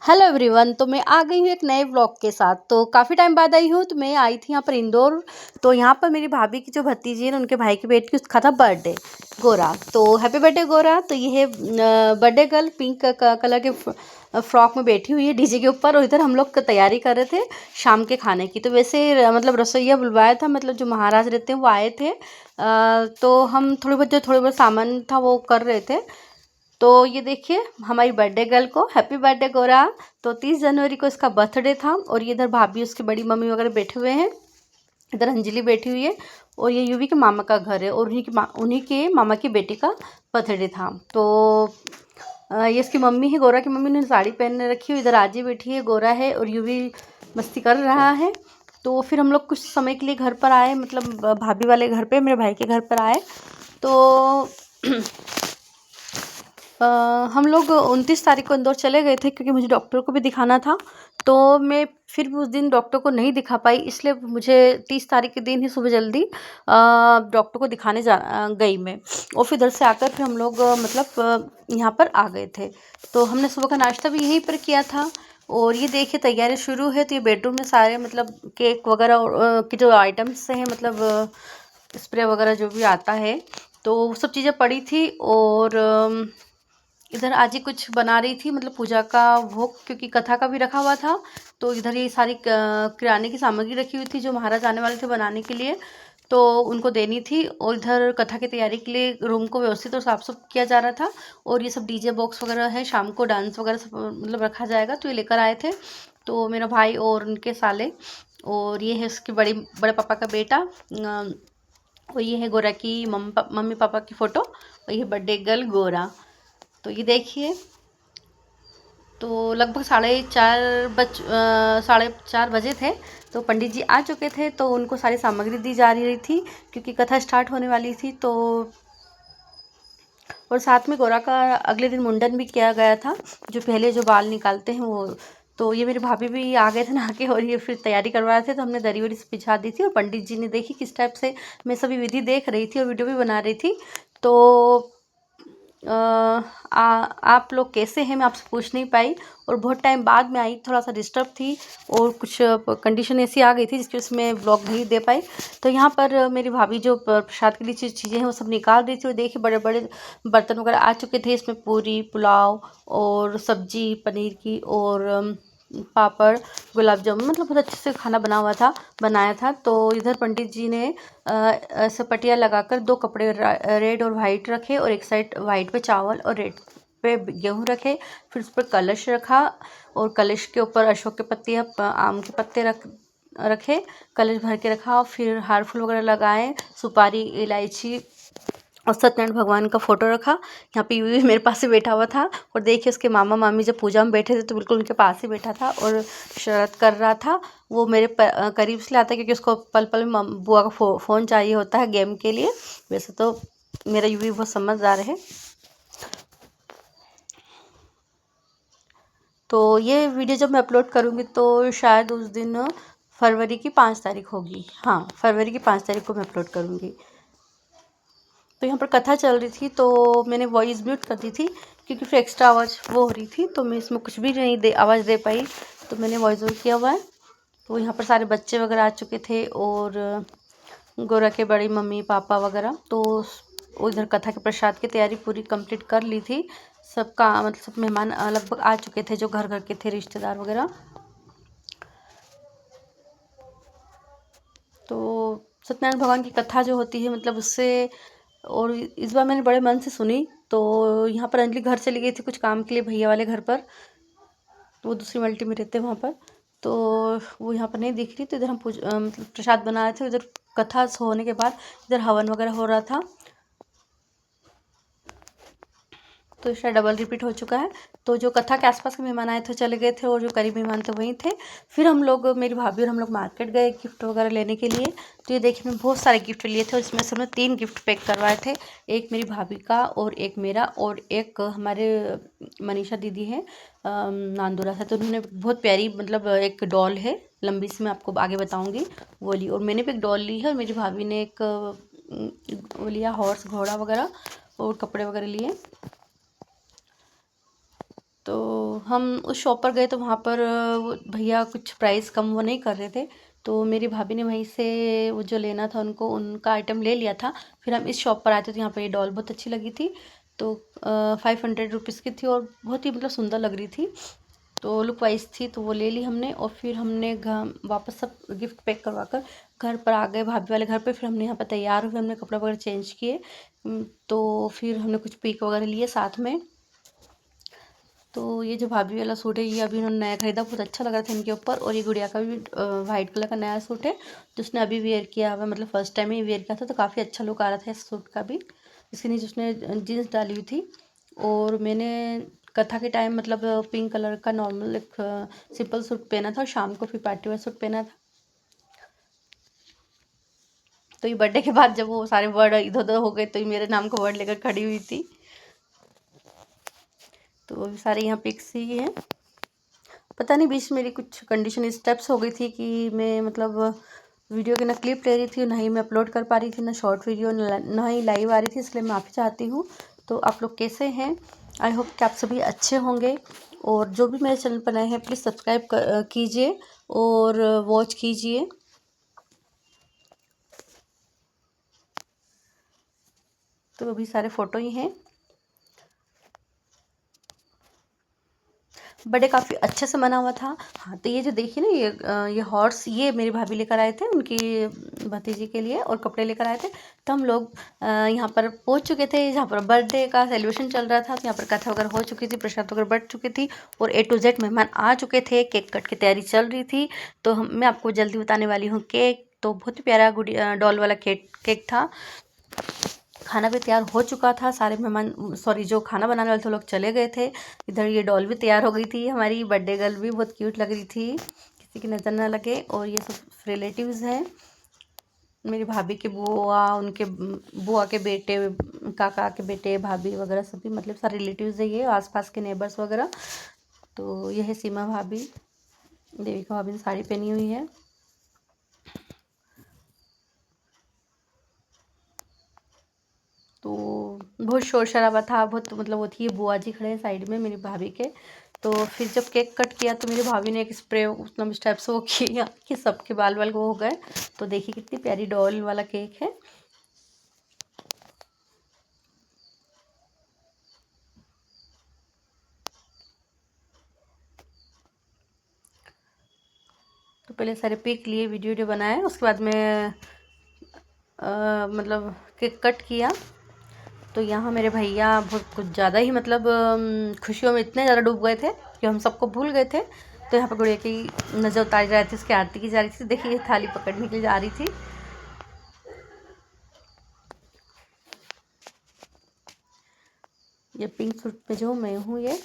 Hello everyone. तो मैं आ गई हूँ एक नए व्लॉग के साथ। तो काफ़ी टाइम बाद आई हूँ। तो मैं आई थी यहाँ पर इंदौर। तो यहाँ पर मेरी भाभी की जो भतीजी है उनके भाई की बेटी की उसका था बर्थडे गोरा। तो हैप्पी बर्थडे गोरा। तो ये है बर्थडे गर्ल पिंक कलर के फ्रॉक में बैठी हुई है डीजे के ऊपर। और इधर हम लोग तैयारी कर रहे थे शाम के खाने की। तो वैसे मतलब रसोईया बुलवाया था, मतलब जो महाराज रहते हैं वो आए थे। तो हम थोड़े बहुत सामान था वो कर रहे थे। तो ये देखिए हमारी बर्थडे गर्ल को हैप्पी बर्थडे गोरा। तो 30 जनवरी को इसका बर्थडे था। और ये इधर भाभी उसकी बड़ी मम्मी वगैरह बैठे हुए हैं। इधर अंजलि बैठी हुई है। और ये यूवी के मामा का घर है और उन्हीं के मामा की बेटी का बर्थडे था। तो ये इसकी मम्मी है, गोरा की मम्मी ने साड़ी पहन रखी हुई। इधर आजी बैठी है, गोरा है और यूवी मस्ती कर रहा है। तो फिर हम लोग कुछ समय के लिए घर पर आए, मतलब भाभी वाले घर पे, मेरे भाई के घर पर आए। तो हम लोग 29 तारीख को इंदौर चले गए थे क्योंकि मुझे डॉक्टर को भी दिखाना था। तो मैं फिर भी उस दिन डॉक्टर को नहीं दिखा पाई, इसलिए मुझे 30 तारीख के दिन ही सुबह जल्दी डॉक्टर को दिखाने गई मैं। और फिर इधर से आकर फिर हम लोग यहाँ पर आ गए थे। तो हमने सुबह का नाश्ता भी यहीं पर किया था। और ये देखिए तैयारी शुरू है। तो ये बेडरूम में सारे मतलब केक वगैरह के जो आइटम्स हैं, मतलब स्प्रे वगैरह जो भी आता है, तो वो सब चीज़ें पड़ी थी। और इधर आजी कुछ बना रही थी, मतलब पूजा का भोग, क्योंकि कथा का भी रखा हुआ था। तो इधर ये सारी किराने की सामग्री रखी हुई थी जो महाराज आने वाले थे बनाने के लिए, तो उनको देनी थी। और इधर कथा की तैयारी के लिए रूम को व्यवस्थित और साफ सुफ किया जा रहा था। और ये सब डीजे बॉक्स वगैरह है, शाम को डांस वगैरह सब मतलब रखा जाएगा, तो ये लेकर आए थे। तो मेरा भाई और उनके साले, और ये है उसके बड़े पापा का बेटा, और ये है गोरा की मम्मी पापा की फ़ोटो। और ये बर्थडे गर्ल गोरा। तो ये देखिए, तो लगभग 4:30 बजे थे। तो पंडित जी आ चुके थे, तो उनको सारी सामग्री दी जा रही थी क्योंकि कथा स्टार्ट होने वाली थी। तो और साथ में गोरा का अगले दिन मुंडन भी किया गया था, जो पहले जो बाल निकालते हैं वो। तो ये मेरी भाभी भी आ गए थे नहा के, और ये फिर तैयारी करवा रहे थे। तो हमने दरी वरी से बिछा दी थी और पंडित जी ने देखी किस टाइप से मैं सभी विधि देख रही थी और वीडियो भी बना रही थी। तो आप लोग कैसे हैं मैं आपसे पूछ नहीं पाई, और बहुत टाइम बाद में आई, थोड़ा सा डिस्टर्ब थी और कुछ कंडीशन ऐसी आ गई थी जिसकी वजह से मैं ब्लॉग नहीं दे पाई। तो यहाँ पर मेरी भाभी जो प्रसाद के लिए चीज़ें हैं वो सब निकाल रही थी। और देखिए बड़े बड़े बर्तन वगैरह आ चुके थे, इसमें पूरी पुलाव और सब्जी पनीर की, और पापड़ गुलाब जामुन, मतलब बहुत अच्छे से खाना बनाया था। तो इधर पंडित जी ने ऐसे पटिया लगाकर 2 कपड़े रेड और वाइट रखे, और एक साइड वाइट पे चावल और रेड पे गेहूँ रखे। फिर उस पर कलश रखा, और कलश के ऊपर अशोक के पत्ते या आम के पत्ते रखे, कलश भर के रखा। और फिर हार फूल वगैरह लगाए, सुपारी इलायची, और सत्यनारायण भगवान का फोटो रखा। यहाँ पे यूवी मेरे पास ही बैठा हुआ था। और देखिए उसके मामा मामी जब पूजा में बैठे थे तो बिल्कुल उनके पास ही बैठा था और शरारत कर रहा था। वो मेरे करीब से लाता है क्योंकि उसको पल पल में बुआ का फ़ोन चाहिए होता है गेम के लिए। वैसे तो मेरा यूवी बहुत समझदार है। तो ये वीडियो जब मैं अपलोड करूँगी तो शायद उस दिन फरवरी की 5 तारीख होगी। हाँ, फरवरी की 5 तारीख को मैं अपलोड करूँगी। तो यहाँ पर कथा चल रही थी, तो मैंने वॉइस म्यूट कर दी थी क्योंकि फिर एक्स्ट्रा आवाज़ वो हो रही थी, तो मैं इसमें कुछ भी नहीं आवाज़ दे पाई, तो मैंने वॉइस ओवर किया हुआ है। तो यहाँ पर सारे बच्चे वगैरह आ चुके थे, और गोरा के बड़ी मम्मी पापा वगैरह। तो उधर कथा के प्रसाद की तैयारी पूरी कंप्लीट कर ली थी। सबका मतलब सब मेहमान लगभग आ चुके थे जो घर घर के थे, रिश्तेदार वगैरह। तो सत्यनारायण भगवान की कथा जो होती है, मतलब उससे, और इस बार मैंने बड़े मन से सुनी। तो यहाँ पर अंजलि घर चली गई थी कुछ काम के लिए भैया वाले घर पर, तो वो दूसरी मल्टी में रहते हैं वहाँ पर। तो वो यहाँ पर नहीं दिख रही। तो इधर हम मतलब प्रसाद बना रहे थे। उधर कथा होने के बाद इधर हवन वगैरह हो रहा था, तो शायद डबल रिपीट हो चुका है। तो जो कथा के आसपास के मेहमान आए थे चले गए थे, और जो करीब मेहमान थे वहीं थे। फिर हम लोग, मेरी भाभी और हम लोग मार्केट गए गिफ्ट वगैरह लेने के लिए। तो ये देखिए मैं बहुत सारे गिफ्ट लिए थे, और इसमें से हमने 3 गिफ्ट पैक करवाए थे। एक मेरी भाभी का, और एक मेरा, और एक हमारे मनीषा दीदी है नांदुरा से। तो उन्होंने बहुत प्यारी, मतलब एक डॉल है लंबी सी, मैं आपको आगे बताऊँगी, वो ली। और मैंने भी एक डॉल ली है, और मेरी भाभी ने एक वो लिया हॉर्स, घोड़ा वगैरह, और कपड़े वगैरह लिए। तो हम उस शॉप पर गए तो वहाँ पर वो भैया कुछ प्राइस कम वो नहीं कर रहे थे, तो मेरी भाभी ने वहीं से वो जो लेना था उनको उनका आइटम ले लिया था। फिर हम इस शॉप पर आए थे तो यहाँ पर ये डॉल बहुत अच्छी लगी थी, तो 500 रुपीज़ की थी और बहुत ही मतलब सुंदर लग रही थी, तो लुक वाइज थी, तो वो ले ली हमने। और फिर हमने वापस सब गिफ्ट पैक करवा कर घर पर आ गए, भाभी वाले घर पे। फिर हमने यहाँ पर तैयार हुए, हमने कपड़ा वगैरह चेंज किए, तो फिर हमने कुछ पिक वगैरह लिए साथ में। तो ये जो भाभी वाला सूट है ये अभी उन्होंने नया खरीदा, बहुत अच्छा लग रहा था इनके ऊपर। और ये गुड़िया का भी वाइट कलर का नया सूट है जो उसने अभी वेयर किया हुआ, मतलब फर्स्ट टाइम ही वेयर किया था, तो काफ़ी अच्छा लुक आ रहा था इस सूट का भी। इसके नीचे उसने जीन्स डाली हुई थी। और मैंने कथा के टाइम मतलब पिंक कलर का नॉर्मल एक सिंपल सूट पहना था और शाम को फिर पार्टी वेयर सूट पहना था। तो ये बर्थडे के बाद जब वो सारे वर्ड इधर उधर हो गए तो ये मेरे नाम का वर्ड लेकर खड़ी हुई थी। तो अभी सारे यहाँ पिक्स ही हैं। पता नहीं बीच मेरी कुछ कंडीशन स्टेप्स हो गई थी कि मैं मतलब वीडियो की ना क्लिप ले रही थी, ना ही मैं अपलोड कर पा रही थी, ना शॉर्ट वीडियो ना ही लाइव आ रही थी, इसलिए माफ़ी चाहती हूँ। तो आप लोग कैसे हैं? आई होप कि आप सभी अच्छे होंगे। और जो भी मेरे चैनल पर नए हैं प्लीज़ सब्सक्राइब कीजिए और वॉच कीजिए। तो अभी सारे फ़ोटो ही हैं। बर्थडे काफ़ी अच्छे से मना हुआ था। हाँ, तो ये जो देखिए ना ये हॉर्स ये मेरी भाभी लेकर आए थे उनकी भतीजी के लिए और कपड़े लेकर आए थे। तो हम लोग यहाँ पर पहुँच चुके थे जहाँ पर बर्थडे का सेलिब्रेशन चल रहा था। तो यहाँ पर कथा वगैरह हो चुकी थी, प्रसाद वगैरह बँट चुकी थी और A to Z मेहमान आ चुके थे। केक कट की तैयारी चल रही थी। तो मैं आपको जल्दी बताने वाली हूँ। केक तो बहुत ही प्यारा डॉल वाला केक था। खाना भी तैयार हो चुका था, सारे मेहमान सॉरी जो खाना बनाने वाले थे लोग चले गए थे। इधर ये डॉल भी तैयार हो गई थी, हमारी बर्थडे गर्ल भी बहुत क्यूट लग रही थी, किसी की नज़र ना लगे। और ये सब रिलेटिव्स हैं, मेरी भाभी के बुआ, उनके बुआ के बेटे, काका के बेटे, भाभी वगैरह सभी मतलब सारे रिलेटिव्स है, ये आसपास के नेबर्स वगैरह। तो यह है सीमा भाभी, देविका भाभी ने साड़ी पहनी हुई है। तो बहुत शोर शराबा था, बहुत मतलब वो थी, बुआ जी खड़े हैं साइड में मेरी भाभी के। तो फिर जब केक कट किया तो मेरी भाभी ने एक स्प्रे उतना स्टेप से वो किया कि सबके बाल वाल वो हो गए। तो देखिए कितनी प्यारी डॉल वाला केक है। तो पहले सारे पिक लिए, वीडियो बनाए, उसके बाद में मतलब केक कट किया। तो यहाँ मेरे भैया बहुत कुछ ज़्यादा ही मतलब खुशियों में इतने ज़्यादा डूब गए थे कि हम सबको भूल गए थे। तो यहाँ पर गुड़िया की नज़र उतारी जा रही थी, उसकी आरती की जा रही थी। देखिए ये थाली पकड़ने के लिए जा रही थी। ये पिंक सूट में जो मैं हूँ, ये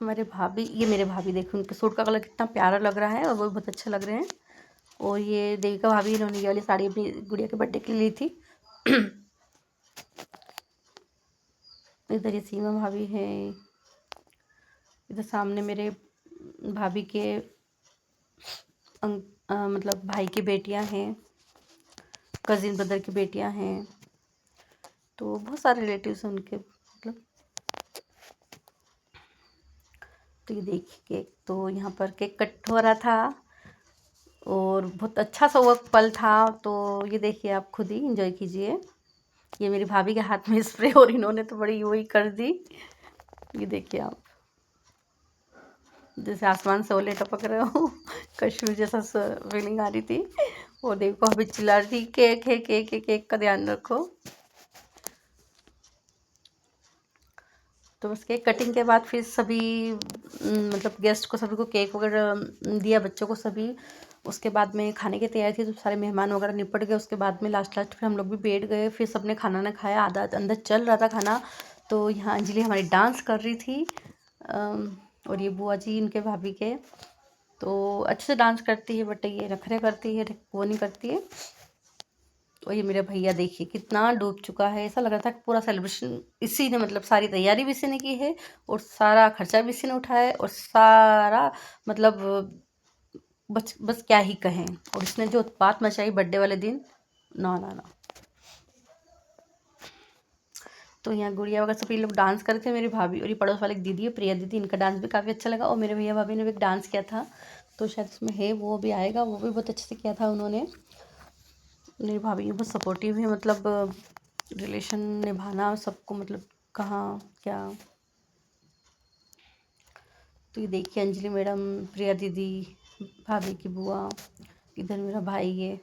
हमारे भाभी, ये मेरे भाभी देखो उनके सूट का कलर कितना प्यारा लग रहा है और वो बहुत अच्छे लग रहे हैं। और ये देविका भाभी, इन्होंने ये वाली साड़ी अपनी गुड़िया के बर्थडे के लिए ली थी। इधर ये सीमा भाभी है, इधर सामने मेरे भाभी के मतलब भाई की बेटियां हैं, कज़िन ब्रदर की बेटियां हैं। तो बहुत सारे रिलेटिव्स हैं उनके मतलब। तो ये देखिए केक, तो यहाँ पर केक कट हो रहा था और बहुत अच्छा सा वो पल था। तो ये देखिए आप खुद ही इंजॉय कीजिए। ये मेरी भाभी के हाथ में स्प्रे और इन्होंने तो बड़ी वही कर दी। ये देखिए आप, जैसे आसमान से ओले टपक रहे हो कश्मीर जैसा फीलिंग आ रही थी। और देखो अभी चिल्ला रही थी केक है, केक है, केक का ध्यान रखो। तो बस केक कटिंग के बाद फिर सभी मतलब गेस्ट को सभी को केक वगैरह दिया, बच्चों को सभी। उसके बाद में खाने की तैयारी थी, तो सारे मेहमान वगैरह निपट गए। उसके बाद में लास्ट फिर हम लोग भी बैठ गए, फिर सबने खाना ना खाया, आधा अंदर चल रहा था खाना। तो यहाँ अंजलि हमारी डांस कर रही थी और ये बुआ जी इनके भाभी के, तो अच्छे से डांस करती है, बट ये नखरे करती है, वो नहीं करती है। और ये मेरा भैया देखिए कितना डूब चुका है, ऐसा लग रहा था कि पूरा सेलिब्रेशन इसी ने मतलब सारी तैयारी भी इसी ने की है और सारा खर्चा भी इसी ने उठाया है और सारा मतलब बस बस क्या ही कहें। और इसने जो उत्पात मचाई बर्थडे वाले दिन, ना ना ना। तो यहाँ गुड़िया वगैरह सब ये लोग डांस कर रहे थे। मेरी भाभी और ये पड़ोस वाली एक दीदी है प्रिया दीदी, इनका डांस भी काफ़ी अच्छा लगा। और मेरे भैया भाभी ने भी एक डांस किया था, तो शायद उसमें है, वो भी आएगा, वो भी बहुत अच्छे से किया था उन्होंने। मेरी भाभी भी बहुत सपोर्टिव है, मतलब रिलेशन निभाना सबको, मतलब कहाँ क्या। तो ये देखिए अंजलि मैडम, प्रिया दीदी, भाभी की बुआ, इधर मेरा भाई है।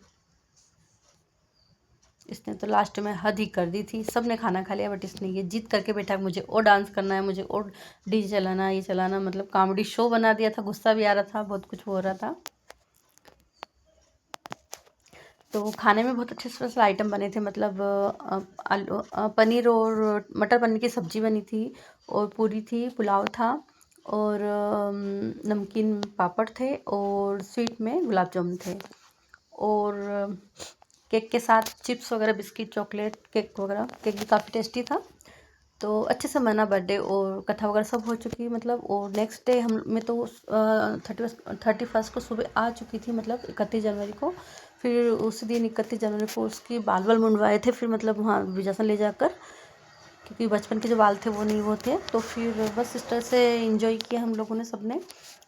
इसने तो लास्ट में हद ही कर दी थी, सब ने खाना खा लिया बट इसने ये जिद करके बैठा मुझे और डांस करना है, मुझे और डीजे चलाना, ये चलाना, मतलब कॉमेडी शो बना दिया था। गुस्सा भी आ रहा था, बहुत कुछ हो रहा था। तो खाने में बहुत अच्छे स्पेशल आइटम बने थे, मतलब आलू पनीर और मटर पनीर की सब्ज़ी बनी थी, और पूरी थी, पुलाव था, और नमकीन पापड़ थे, और स्वीट में गुलाब जामुन थे, और केक के साथ चिप्स वगैरह, बिस्किट, चॉकलेट, केक वगैरह। केक भी काफ़ी टेस्टी था। तो अच्छे से मना बर्थडे, और कथा वगैरह सब हो चुकी, मतलब। और नेक्स्ट डे हम मैं तो 31st को सुबह आ चुकी थी, मतलब 31 जनवरी को। फिर उस दिन 31 जनवरी को उसके बाल बाल मुंडवाए थे, फिर मतलब वहाँ विजासन ले जाकर, क्योंकि बचपन के जो बाल थे वो नहीं वो थे। तो फिर बस इस तरह से इंजॉय किया हम लोगों ने, सबने।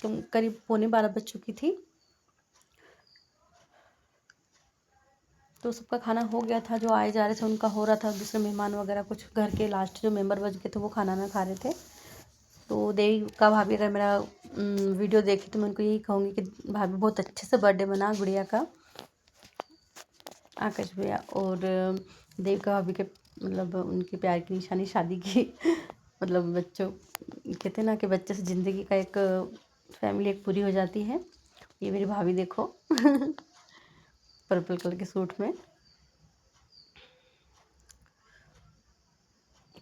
तो करीब 11:45 बज चुकी थी। तो सबका खाना हो गया था, जो आए जा रहे थे उनका हो रहा था, दूसरे मेहमान वगैरह कुछ घर के लास्ट जो मेंबर बच गए थे वो खाना ना खा रहे थे। तो देवी का भाभी अगर मेरा वीडियो देखी तो मैं उनको यही कहूँगी कि भाभी बहुत अच्छे से बर्थडे मना गुड़िया का, आकाश भैया। और देविका भाभी के, मतलब उनके प्यार की निशानी शादी की मतलब बच्चों, कहते हैं ना कि बच्चे से ज़िंदगी का एक फैमिली एक पूरी हो जाती है। ये मेरी भाभी देखो पर्पल कलर के सूट में।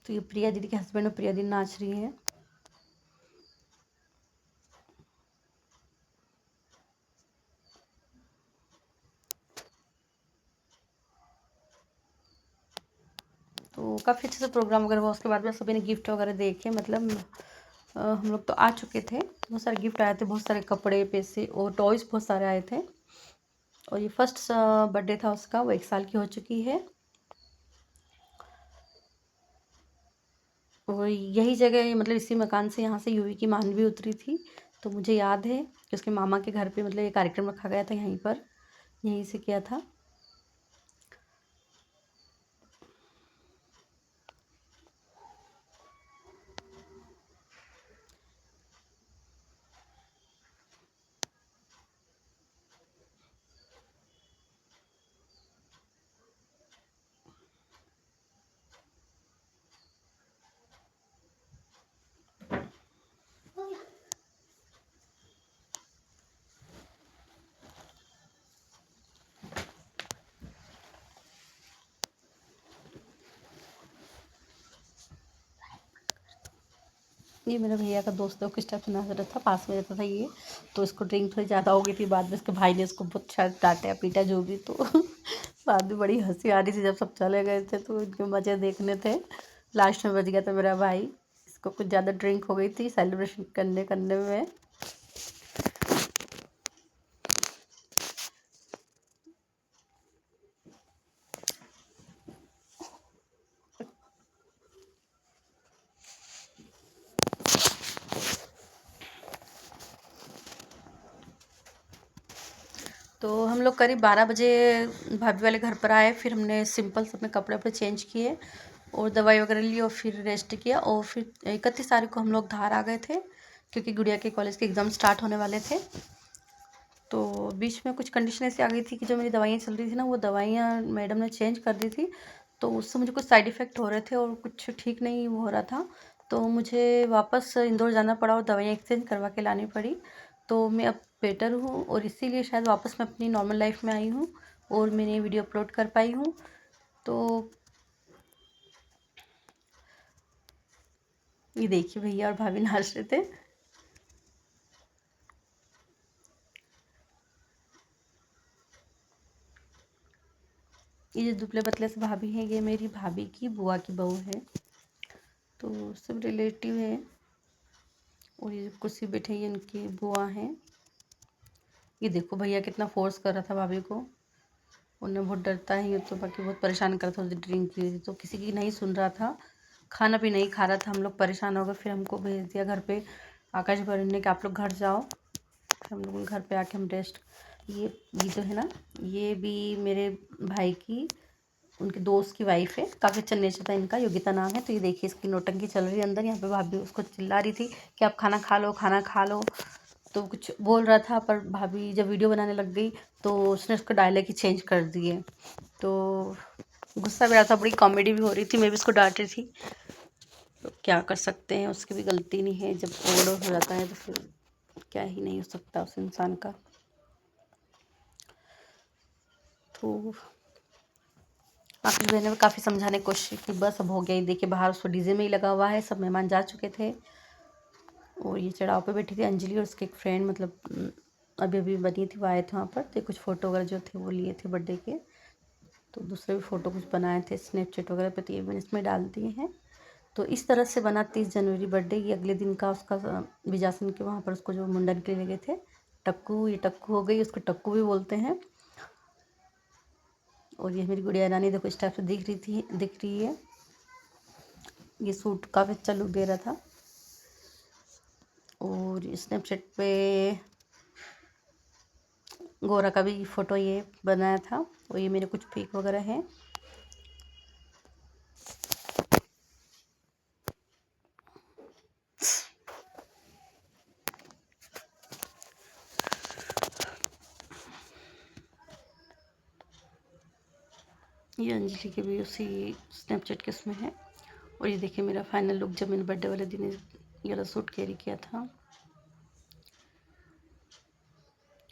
तो ये प्रिया दीदी के हस्बैंड और प्रिया दीदी नाच रही है। तो काफ़ी अच्छे से प्रोग्राम वगैरह हुआ। उसके बाद में सभी ने गिफ्ट वगैरह देखे, मतलब हम लोग तो आ चुके थे, बहुत सारे गिफ्ट आए थे, बहुत सारे कपड़े, पैसे और टॉयज़ बहुत सारे आए थे। और ये फर्स्ट बर्थडे था उसका, वो 1 साल की हो चुकी है। और यही जगह, मतलब इसी मकान से, यहाँ से यूवी की मानवी उतरी थी। तो मुझे याद है कि उसके मामा के घर पे, मतलब ये कार्यक्रम रखा गया था यहीं पर, यहीं से किया था। ये मेरे भैया का दोस्त है, वो किस टाइप से नाच रहा था, पास में रहता था ये। तो इसको ड्रिंक थोड़ी ज़्यादा हो गई थी, बाद में इसके भाई ने इसको बहुत शायद डांटा पीटा जो भी। तो बाद में बड़ी हंसी आ रही थी जब सब चले गए थे, तो इनके मज़े देखने थे। लास्ट में बच गया था मेरा भाई, इसको कुछ ज़्यादा ड्रिंक हो गई थी सेलिब्रेशन करने करने में। तो हम लोग करीब 12 बजे भाभी वाले घर पर आए। फिर हमने सिंपल से अपने कपड़े वपड़े चेंज किए, और दवाई वगैरह ली, और फिर रेस्ट किया। और फिर 31 तारीख को हम लोग धार आ गए थे, क्योंकि गुड़िया के कॉलेज के एग्ज़ाम स्टार्ट होने वाले थे। तो बीच में कुछ कंडीशन ऐसी आ गई थी कि जो मेरी दवाइयाँ चल रही थी ना, वो दवाइयाँ मैडम ने चेंज कर दी थी। तो उससे मुझे कुछ साइड इफ़ेक्ट हो रहे थे, और कुछ ठीक नहीं हो रहा था। तो मुझे वापस इंदौर जाना पड़ा, और दवाइयाँ एक्सचेंज करवा के लानी पड़ी। तो मैं अब बेटर हूँ, और इसीलिए शायद वापस मैं अपनी नॉर्मल लाइफ में आई हूँ, और मैंने वीडियो अपलोड कर पाई हूँ। तो ये देखिए भैया और भाभी नाच रहे थे। ये जो दुबले पतले से भाभी हैं, ये मेरी भाभी की बुआ की बहू है। तो सब रिलेटिव है। और ये जो कुर्सी बैठे, ये इनकी बुआ हैं। ये देखो भैया कितना फोर्स कर रहा था भाभी को, उन्हें बहुत डरता है ये तो, बाकी बहुत परेशान कर रहा था, ड्रिंक की हुई थी तो किसी की नहीं सुन रहा था। खाना भी नहीं खा रहा था। हम लोग परेशान हो गए, फिर हमको भेज दिया घर पे आकाश भैया ने कि आप लोग घर जाओ। फिर हम लोग घर पे आके हम रेस्ट। ये जो है ना, ये भी मेरे भाई की उनके दोस्त की वाइफ है। काफ़ी अच्छा नेचर था इनका, योगिता नाम है। तो ये देखिए इसकी नौटंकी चल रही है अंदर। यहाँ पे भाभी उसको चिल्ला रही थी कि आप खाना खा लो, खाना खा लो। तो कुछ बोल रहा था, पर भाभी जब वीडियो बनाने लग गई तो उसने उसका डायलॉग ही चेंज कर दिए। तो गुस्सा भी आ रहा था, बड़ी कॉमेडी भी हो रही थी। मैं भी उसको डांट रही थी। तो क्या कर सकते हैं, उसकी भी गलती नहीं है। जब ओवरडोज हो जाता है तो फिर क्या ही नहीं हो सकता उस इंसान का। तो आखिर मैंने काफ़ी समझाने की कोशिश की, बस अब हो गया। ये देखिए बाहर उसको डीजे में ही लगा हुआ है, सब मेहमान जा चुके थे। और ये चढ़ाव पे बैठी थी अंजलि और उसके एक फ्रेंड, मतलब अभी अभी बनी थी, वो आए थे वहाँ पर। तो कुछ फ़ोटो वगैरह जो थे वो लिए थे बर्थडे के। तो दूसरे भी फ़ोटो कुछ बनाए थे स्नैपचैट वगैरह पे, तो ये मैंने इसमें डाल दिए हैं। तो इस तरह से बना 30 जनवरी बर्थडे। ये अगले दिन का उसका विजासन के वहाँ पर उसको जो मुंडन के लिए गए थे। टक्कू, ये टक्कू हो गई, उसको टक्कू भी बोलते हैं। और ये मेरी गुड़िया रानी देखो इस टाइप से दिख रही है। ये सूट काफ़ी अच्छा लुक दे रहा था। और स्नैपचैट पे गोरा का भी फ़ोटो ये बनाया था। और ये मेरे कुछ पिक वगैरह हैं। ये अंजलि के भी उसी स्नैपचैट के उसमें है। और ये देखिए मेरा फाइनल लुक जब मैंने बर्थडे वाले दिन ये वाला सूट कैरी किया था।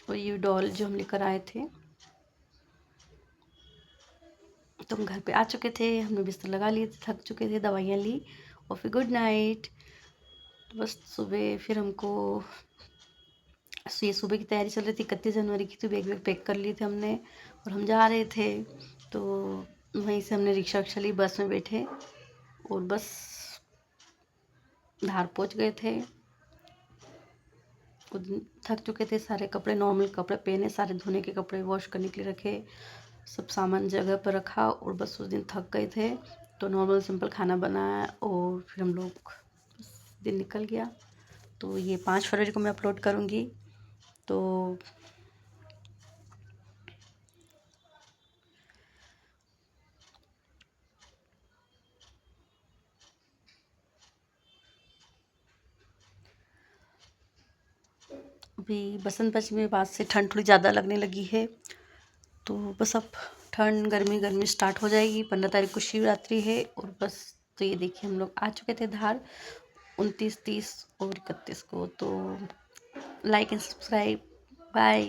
और ये डॉल जो हम लेकर आए थे। तो हम घर पे आ चुके थे, हमने बिस्तर लगा लिए थे, थक चुके थे, दवाइयाँ ली और फिर गुड नाइट। तो बस सुबह फिर हमको ये सुबह की तैयारी चल रही थी। 31 जनवरी की, तो बैग वैग पैक कर लिए थे हमने और हम जा रहे थे। तो वहीं से हमने रिक्शा विक्शा ली, बस में बैठे और बस धार पहुंच गए थे। उस दिन थक चुके थे, सारे कपड़े नॉर्मल कपड़े पहने, सारे धोने के कपड़े वॉश करने के लिए रखे, सब सामान जगह पर रखा। और बस उस दिन थक गए थे तो नॉर्मल सिंपल खाना बनाया और फिर हम लोग दिन निकल गया। तो ये 5 फरवरी को मैं अपलोड करूँगी। तो अभी बसंत पंचमी के बाद से ठंड थोड़ी ज़्यादा लगने लगी है। तो बस अब ठंड गर्मी स्टार्ट हो जाएगी। 15 तारीख को शिवरात्रि है और बस। तो ये देखिए हम लोग आ चुके थे धार 29, 30 और 31 को। तो लाइक एंड सब्सक्राइब। बाय।